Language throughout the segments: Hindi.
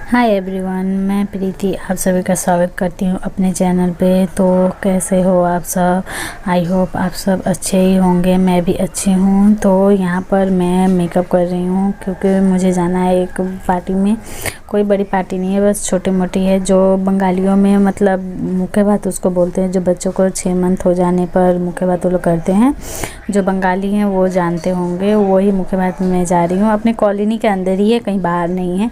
हाय एवरीवन, मैं प्रीति आप सभी का स्वागत करती हूँ अपने चैनल पे। तो कैसे हो आप सब? आई होप आप सब अच्छे ही होंगे। मैं भी अच्छी हूँ। तो यहाँ पर मैं मेकअप कर रही हूँ क्योंकि मुझे जाना है एक पार्टी में। कोई बड़ी पार्टी नहीं है, बस छोटी मोटी है, जो बंगालियों में मतलब मुख्य बात उसको बोलते हैं। जो बच्चों को 6 मंथ हो जाने पर मुख्य बात वो लोग करते हैं। जो बंगाली हैं वो जानते होंगे, वही मुख्य बात में मैं जा रही हूँ। अपने कॉलोनी के अंदर ही है, कहीं बाहर नहीं है।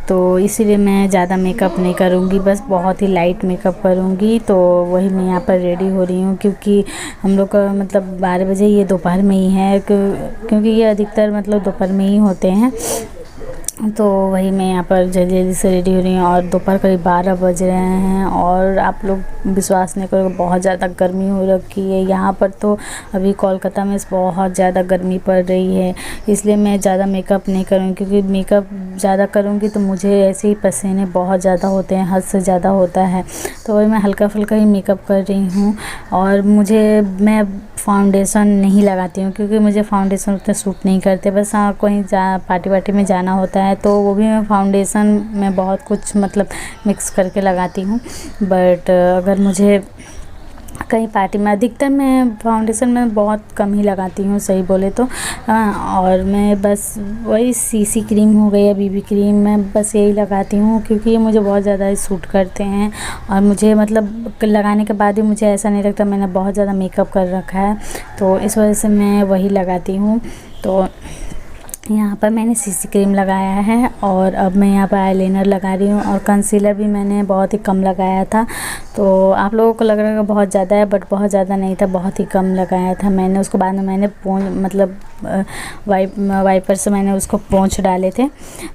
तो इसीलिए मैं ज़्यादा मेकअप नहीं करूँगी, बस बहुत ही लाइट मेकअप करूँगी। तो वही मैं यहाँ पर रेडी हो रही हूँ क्योंकि हम लोग का मतलब 12 बजे ये दोपहर में ही है, क्योंकि ये अधिकतर मतलब दोपहर में ही होते हैं। तो वही मैं यहाँ पर जल्दी जल्दी से रेडी हो रही हूँ और दोपहर करीब 12 बज रहे हैं। और आप लोग विश्वास नहीं करोगे, बहुत ज़्यादा गर्मी हो रखी है यहाँ पर। तो अभी कोलकाता में बहुत ज़्यादा गर्मी पड़ रही है, इसलिए मैं ज़्यादा मेकअप नहीं करूँगी। क्योंकि मेकअप ज़्यादा करूँगी तो मुझे ऐसे ही पसीने बहुत ज़्यादा होते हैं, हद से ज़्यादा होता है। तो वही मैं हल्का फुल्का ही मेकअप कर रही हूँ। और मैं फाउंडेशन नहीं लगाती हूँ क्योंकि मुझे फाउंडेशन उतना सूट नहीं करते। बस हाँ, कहीं पार्टी वार्टी में जाना होता है तो वो भी मैं फाउंडेशन में बहुत कुछ मतलब मिक्स करके लगाती हूँ। बट अगर मुझे कहीं पार्टी में, अधिकतर मैं फाउंडेशन में बहुत कम ही लगाती हूँ, सही बोले तो। और मैं बस वही सीसी क्रीम हो गई या बीबी क्रीम, मैं बस यही लगाती हूँ क्योंकि ये मुझे बहुत ज़्यादा सूट करते हैं। और मुझे मतलब लगाने के बाद ही मुझे ऐसा नहीं लगता मैंने बहुत ज़्यादा मेकअप कर रखा है, तो इस वजह से मैं वही लगाती हूँ। तो यहाँ पर मैंने सीसी क्रीम लगाया है और अब मैं यहाँ पर आईलाइनर लगा रही हूँ। और कंसीलर भी मैंने बहुत ही कम लगाया था। तो आप लोगों को लग रहा है कि बहुत ज़्यादा है, बट बहुत ज़्यादा नहीं था, बहुत ही कम लगाया था मैंने। उसके बाद में मैंने मतलब वाइपर से मैंने उसको पोंछ डाले थे।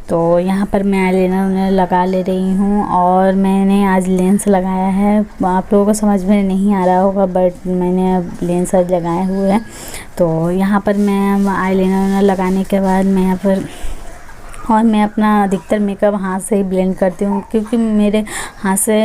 तो यहाँ पर मैं आईलाइनर लगा ले रही हूँ और मैंने आज लेंस लगाया है। आप लोगों को समझ में नहीं आ रहा होगा, बट मैंने लेंस आज लगाए हुए हैं। तो यहाँ पर मैं आईलाइनर लगाने के बाद मैं यहाँ पर मैं अपना अधिकतर मेकअप हाथ से ही ब्लेंड करती हूँ क्योंकि मेरे हाथ से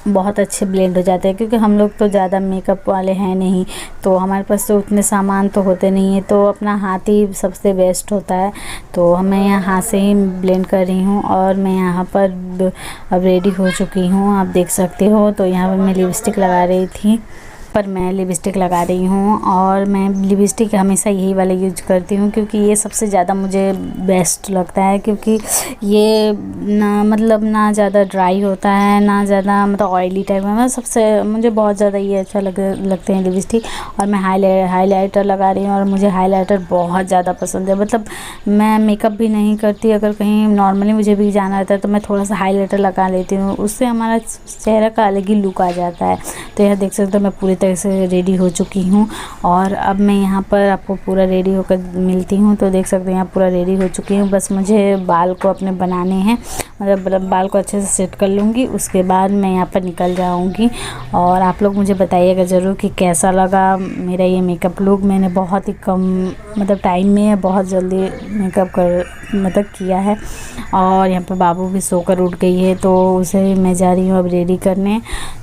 बहुत अच्छे ब्लेंड हो जाते हैं। क्योंकि हम लोग तो ज़्यादा मेकअप वाले हैं नहीं, तो हमारे पास तो उतने सामान तो होते नहीं है, तो अपना हाथ ही सबसे बेस्ट होता है। तो मैं यहाँ हाथ से ही ब्लेंड कर रही हूँ। और मैं यहाँ पर अब रेडी हो चुकी हूँ, आप देख सकते हो। तो यहाँ पर मैं लिपस्टिक लगा रही थी, पर मैं लिपस्टिक लगा रही हूँ। और मैं लिपस्टिक हमेशा यही वाला यूज करती हूँ क्योंकि ये सबसे ज़्यादा मुझे बेस्ट लगता है। क्योंकि ये ना ज़्यादा ड्राई होता है, ना ज़्यादा मतलब ऑयली टाइप में। सबसे मुझे बहुत ज़्यादा ये अच्छा लगते हैं लिपस्टिक। और मैं हाईलाइटर लगा रही हूँ और मुझे हाईलाइटर बहुत ज़्यादा पसंद है। मतलब मैं मेकअप भी नहीं करती, अगर कहीं नॉर्मली मुझे भी जाना रहता है तो मैं थोड़ा सा हाईलाइटर लगा लेती हूँ, उससे हमारा चेहरा का अलग ही लुक आ जाता है। तो यह देख सकते हो मैं पूरी तरह से रेडी हो चुकी हूँ। और अब मैं यहाँ पर आपको पूरा रेडी होकर मिलती हूँ। तो देख सकते हैं यहाँ पूरा रेडी हो चुकी हूँ। बस मुझे बाल को अपने बनाने हैं, मतलब बाल को अच्छे से सेट कर लूँगी, उसके बाद मैं यहाँ पर निकल जाऊँगी। और आप लोग मुझे बताइएगा ज़रूर कि कैसा लगा मेरा ये मेकअप लुक। मैंने बहुत ही कम मतलब टाइम में बहुत जल्दी मेकअप किया है। और यहाँ पर बाबू भी सोकर उठ गई है, तो उसे मैं जा रही हूँ अब रेडी करने।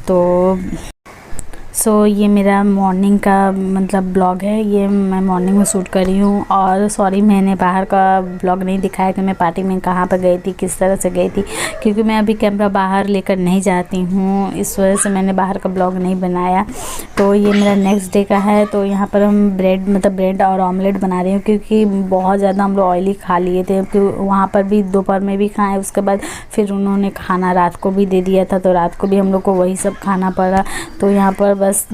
तो ये मेरा मॉर्निंग का मतलब ब्लॉग है, ये मैं मॉर्निंग में शूट कर रही हूँ। और सॉरी, मैंने बाहर का ब्लॉग नहीं दिखाया कि मैं पार्टी में कहाँ पर गई थी, किस तरह से गई थी, क्योंकि मैं अभी कैमरा बाहर लेकर नहीं जाती हूँ, इस वजह से मैंने बाहर का ब्लॉग नहीं बनाया। तो ये मेरा नेक्स्ट डे का है। तो यहाँ पर हम ब्रेड और ऑमलेट बना रही हूँ क्योंकि बहुत ज़्यादा हम लोग ऑयली खा लिए थे। क्योंकि वहाँ पर भी दोपहर में भी खाए, उसके बाद फिर उन्होंने खाना रात को भी दे दिया था, तो रात को भी हम लोग को वही सब खाना पड़ा। तो यहाँ पर बस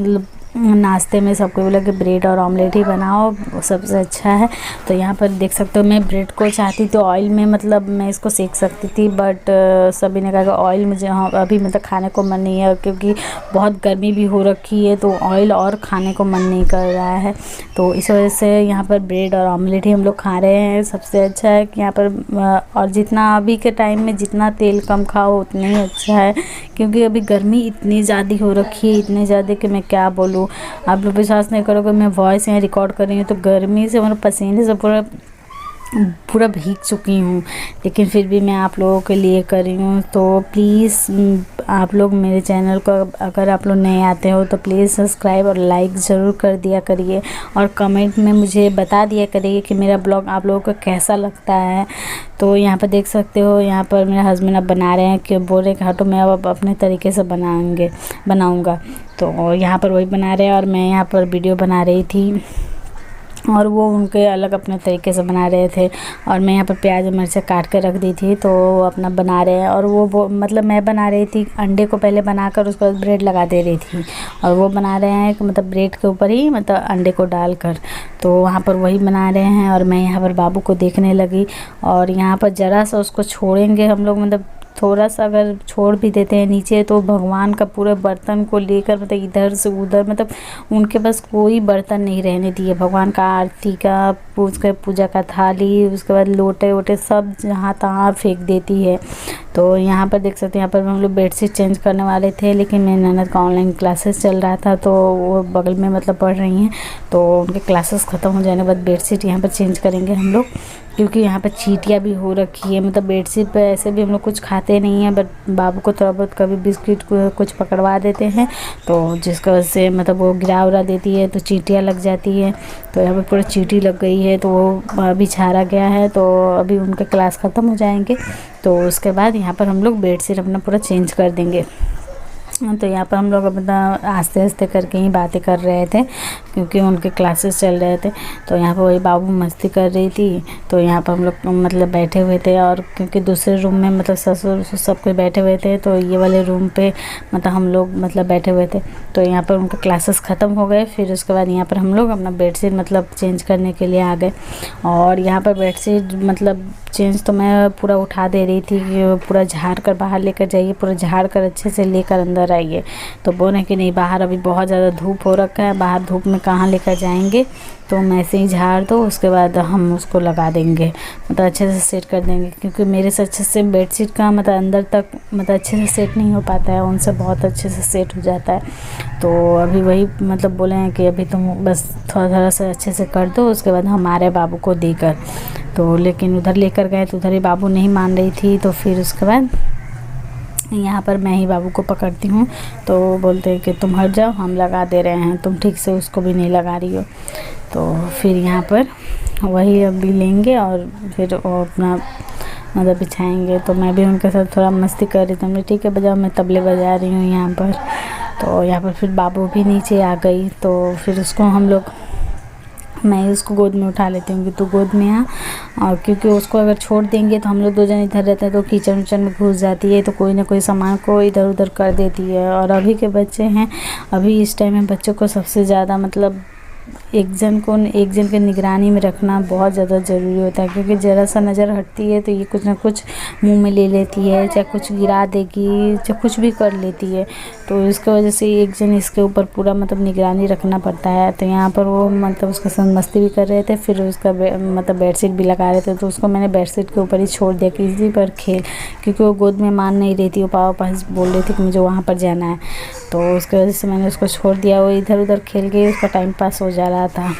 नाश्ते में सबको बोला कि ब्रेड और ऑमलेट ही बनाओ, सबसे अच्छा है। तो यहाँ पर देख सकते हो मैं ब्रेड को चाहती तो ऑयल में मतलब मैं इसको सेक सकती थी, बट सभी ने कहा कि ऑयल मुझे अभी मतलब खाने को मन नहीं है क्योंकि बहुत गर्मी भी हो रखी है, तो ऑयल और खाने को मन नहीं कर रहा है। तो इस वजह से यहाँ पर ब्रेड और ऑमलेट ही हम लोग खा रहे हैं। सबसे अच्छा है कि यहाँ पर और जितना अभी के टाइम में जितना तेल कम खाओ उतना ही अच्छा है, क्योंकि अभी गर्मी इतनी ज़्यादा हो रखी है, इतनी ज़्यादा कि मैं क्या बोलूँ। आप लोग विश्वास नहीं करोगे, मैं वॉइस यहाँ रिकॉर्ड कर रही हूँ तो गर्मी से मतलब पसीने से पूरा पूरा भीग चुकी हूँ, लेकिन फिर भी मैं आप लोगों के लिए कर रही हूँ। तो प्लीज़ आप लोग मेरे चैनल को अगर आप लोग नए आते हो तो प्लीज़ सब्सक्राइब और लाइक ज़रूर कर दिया करिए, और कमेंट में मुझे बता दिया करिए कि मेरा ब्लॉग आप लोगों को कैसा लगता है। तो यहाँ पर देख सकते हो, यहाँ पर मेरे हस्बैंड अब बना रहे हैं कि बोल रहे कि हाँ तो मैं अब अपने तरीके से बनाऊँगा। तो यहाँ पर वही बना रहे हैं और मैं यहाँ पर वीडियो बना रही थी, और वो उनके अलग अपने तरीके से बना रहे थे, और मैं यहाँ पर प्याज और मिर्च काट के रख दी थी। तो वो अपना बना रहे हैं, और वो मतलब मैं बना रही थी अंडे को पहले बनाकर उसके बाद ब्रेड लगा दे रही थी, और वो बना रहे हैं कि मतलब ब्रेड के ऊपर ही मतलब अंडे को डालकर। तो वहाँ पर वही बना रहे हैं, और मैं यहाँ पर बाबू को देखने लगी। और यहाँ पर ज़रा सा उसको छोड़ेंगे हम लोग, मतलब थोड़ा सा अगर छोड़ भी देते हैं नीचे तो भगवान का पूरे बर्तन को लेकर मतलब इधर से उधर, मतलब उनके पास कोई बर्तन नहीं रहने दिए। भगवान का आरती का, उसके पूजा का थाली, उसके बाद लोटे वोटे सब जहाँ तहाँ फेंक देती है। तो यहाँ पर देख सकते हैं, यहाँ पर हम लोग बेडशीट चेंज करने वाले थे, लेकिन मेरी ननद का ऑनलाइन क्लासेस चल रहा था, तो वो बगल में मतलब पढ़ रही हैं, तो उनके क्लासेस ख़त्म हो जाने के बाद बेडशीट यहाँ पर चेंज करेंगे हम लोग। क्योंकि यहाँ पर चींटियाँ भी हो रखी है, मतलब बेडशीट पे ऐसे भी हम लोग कुछ खाते नहीं हैं, बट बाबू को थोड़ा बहुत कभी बिस्किट कुछ पकड़वा देते हैं, तो जिसकी वजह से मतलब वो गिरा उरा देती है तो चींटियाँ लग जाती है। तो यहाँ पर पूरा चींटी लग गई है, तो वो अभी झाड़ा गया है, तो अभी उनके क्लास ख़त्म हो जाएंगे, तो उसके बाद यहाँ पर हम लोग बेडशीट अपना पूरा चेंज कर देंगे। तो यहाँ पर हम लोग अपना आस्ते आस्ते करके ही बातें कर रहे थे, क्योंकि उनके क्लासेस चल रहे थे। तो यहाँ पर वही बाबू मस्ती कर रही थी, तो यहाँ पर हम लोग मतलब बैठे हुए थे, और क्योंकि दूसरे रूम में मतलब ससुर सब कोई बैठे हुए थे, तो ये वाले रूम पे मतलब हम लोग मतलब बैठे हुए थे। तो यहाँ पर उनके क्लासेस ख़त्म हो गए, फिर उसके बाद यहाँ पर हम लोग अपना बेडशीट मतलब चेंज करने के लिए आ गए। और यहाँ पर बेडशीट मतलब चेंज तो मैं पूरा उठा दे रही थी कि पूरा झाड़ कर बाहर लेकर जाइए, पूरा झाड़ कर अच्छे से लेकर अंदर आइए। तो बोले कि नहीं, बाहर अभी बहुत ज़्यादा धूप हो रखा है, बाहर धूप में कहाँ लेकर जाएंगे, तो मैं ऐसे ही झाड़ दो, उसके बाद हम उसको लगा देंगे, मतलब अच्छे से सेट कर देंगे। क्योंकि मेरे से अच्छे से बेडशीट का मतलब अंदर तक मतलब अच्छे से सेट नहीं हो पाता है, उनसे बहुत अच्छे से सेट हो जाता है। तो अभी वही मतलब बोले हैं कि अभी तुम बस थोड़ा सा अच्छे से कर दो, उसके बाद हमारे बाबू को देकर। तो लेकिन उधर लेकर गए तो उधर ही बाबू नहीं मान रही थी, तो फिर उसके बाद यहाँ पर मैं ही बाबू को पकड़ती हूँ, तो बोलते हैं कि तुम हट जाओ, हम लगा दे रहे हैं, तुम ठीक से उसको भी नहीं लगा रही हो। तो फिर यहाँ पर वही अभी लेंगे और फिर वो अपना मतलब बिछाएंगे। तो मैं भी उनके साथ थोड़ा मस्ती कर रही थी, हमने ठीक है बजाओ, मैं तबले बजा रही हूँ यहाँ पर। तो यहाँ पर फिर बाबू भी नीचे आ गई, तो फिर उसको हम लोग मैं उसको गोद में उठा लेती हूँ कि तू गोद में आ। और क्योंकि उसको अगर छोड़ देंगे तो हम लोग दो जन इधर रहते हैं, तो किचन उचन में घुस जाती है, तो कोई ना कोई सामान को इधर उधर कर देती है। और अभी के बच्चे हैं, अभी इस टाइम में बच्चों को सबसे ज़्यादा मतलब एक जन की निगरानी में रखना बहुत ज़्यादा ज़रूरी होता है। क्योंकि ज़रा सा नज़र हटती है तो ये कुछ ना कुछ मुंह में ले लेती है, चाहे कुछ गिरा देगी, चाहे कुछ भी कर लेती है। तो इसकी वजह से एक जन इसके ऊपर पूरा मतलब निगरानी रखना पड़ता है। तो यहाँ पर वो मतलब उसके साथ मस्ती भी कर रहे थे, फिर उसका मतलब बेडशीट भी लगा रहे थे, तो उसको मैंने बेडशीट के ऊपर ही छोड़ दिया कि इसी पर खेल, क्योंकि वो गोद में मान नहीं रही थी, वो पापा बोल रही थी कि मुझे वहाँ पर जाना है। तो उसकी वजह से मैंने उसको छोड़ दिया, वो इधर उधर खेल गई, उसका टाइम पास हो जा रहा था।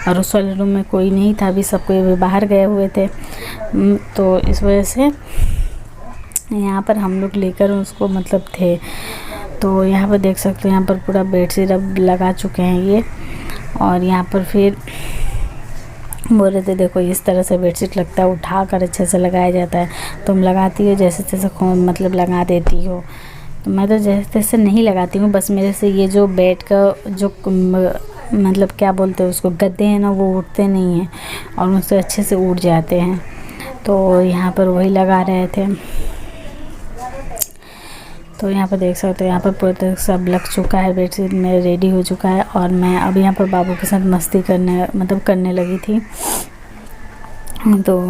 और उस वाले रूम में कोई नहीं था, अभी सब कोई बाहर गए हुए थे। तो इस वजह से यहाँ पर हम लोग लेकर उसको मतलब थे। तो यहाँ पर देख सकते हो, यहाँ पर पूरा बेडशीट अब लगा चुके हैं ये। और यहाँ पर फिर बोल रहे थे देखो इस तरह से बेडशीट लगता है, उठा कर अच्छे से लगाया जाता है, तुम लगाती हो जैसे तैसे मतलब लगा देती हो। तो मैं तो जैसे तैसे नहीं लगाती हूँ, बस मेरे से ये जो बेड का जो मतलब क्या बोलते हैं उसको, गद्दे हैं ना, वो उठते नहीं हैं और मुझसे अच्छे से उठ जाते हैं। तो यहाँ पर वही लगा रहे थे। तो यहाँ पर देख सकते हो, यहाँ पर पूरा सब लग चुका है, बेडशीट में रेडी हो चुका है। और मैं अब यहाँ पर बाबू के साथ मस्ती करने लगी थी। तो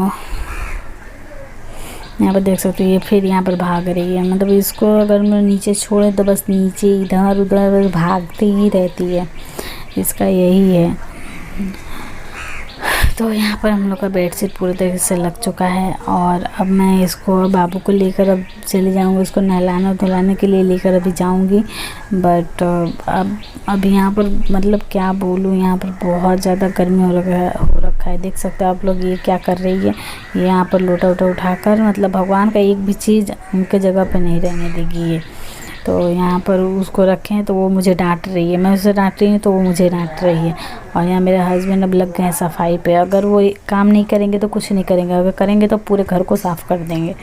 यहाँ पर देख सकते हो ये फिर यहाँ पर भाग रही है, मतलब इसको अगर मैं नीचे छोड़े तो बस नीचे इधर उधर भागती ही रहती है, इसका यही है। तो यहाँ पर हम लोग का बेडशीट पूरी तरीके से लग चुका है। और अब मैं इसको बाबू को लेकर अब चले जाऊँगी, इसको नहलाने धुलाने के लिए लेकर अभी जाऊँगी। बट अब यहाँ पर मतलब क्या बोलूँ, यहाँ पर बहुत ज़्यादा गर्मी हो रखा रखा है। देख सकते हो आप लोग ये क्या कर रही है, ये यहाँ पर लोटा वोटा उठाकर, मतलब भगवान का एक भी चीज़ उनके जगह पे नहीं रहने देगी ये। तो यहाँ पर उसको रखे हैं तो वो मुझे डांट रही है, मैं उसे डांट रही हूँ तो वो मुझे डांट रही है। और यहाँ मेरे हस्बैंड अब लग गए हैं सफाई पे। अगर वो काम नहीं करेंगे तो कुछ नहीं करेंगे, अगर करेंगे तो पूरे घर को साफ़ कर देंगे।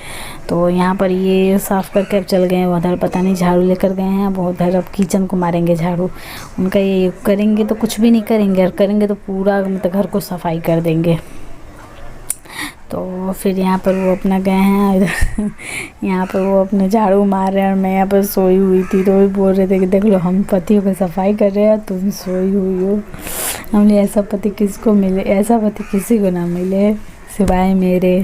तो यहाँ पर ये साफ़ करके अब चल गए हैं उधर, पता नहीं झाड़ू लेकर गए हैं, अब उधर अब किचन को मारेंगे झाड़ू। उनका ये करेंगे तो कुछ भी नहीं करेंगे, और करेंगे तो पूरा मतलब घर को सफाई कर देंगे। तो फिर यहाँ पर वो अपना गए हैं इधर यहाँ पर वो अपने झाड़ू मार रहे हैं, और मैं यहाँ पर सोई हुई थी। तो वो बोल रहे थे कि देख लो हम पतियों की सफाई कर रहे हैं, तुम सोई हुई हो। हमने ऐसा पति किसको मिले, ऐसा पति किसी को ना मिले सिवाय मेरे।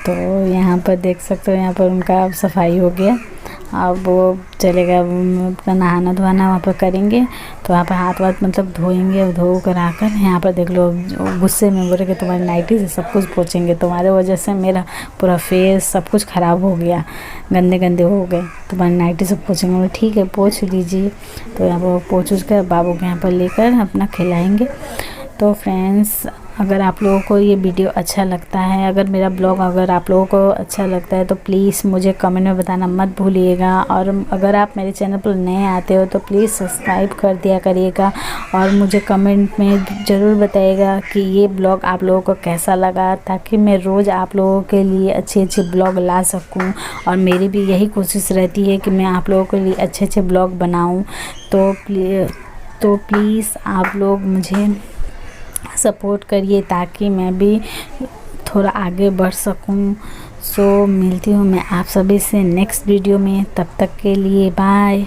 तो यहाँ पर देख सकते हो, यहाँ पर उनका अब सफाई हो गया। अब वो चलेगा अपना नहाना धोना वहाँ पर करेंगे। तो वहाँ पर हाथ वाथ मतलब धोएंगे, धो कर आकर यहाँ पर देख लो गुस्से में बोल रहे कि तुम्हारी नाइटी से सब कुछ पोछेंगे, तुम्हारे वजह से मेरा पूरा फेस सब कुछ ख़राब हो गया, गंदे गंदे हो गए, तुम्हारी नाइटी से पोछेंगे। बोले ठीक है पोछ लीजिए। तो यहाँ पर पोछ उछ कर बाबू के यहाँ पर लेकर अपना खिलाएँगे। तो फ्रेंड्स, अगर आप लोगों को ये वीडियो अच्छा लगता है, अगर मेरा ब्लॉग अगर आप लोगों को अच्छा लगता है तो प्लीज़ मुझे कमेंट में बताना मत भूलिएगा। और अगर आप मेरे चैनल पर नए आते हो तो प्लीज़ सब्सक्राइब कर दिया करिएगा, और मुझे कमेंट में ज़रूर बताइएगा कि ये ब्लॉग आप लोगों को कैसा लगा, ताकि मैं रोज़ आप लोगों के लिए अच्छे अच्छे ब्लॉग ला सकूँ। और मेरी भी यही कोशिश रहती है कि मैं आप लोगों के लिए अच्छे अच्छे ब्लॉग बनाऊँ। तो प्लीज़ आप लोग मुझे सपोर्ट करिए ताकि मैं भी थोड़ा आगे बढ़ सकूं। सो मिलती हूँ मैं आप सभी से नेक्स्ट वीडियो में, तब तक के लिए बाय।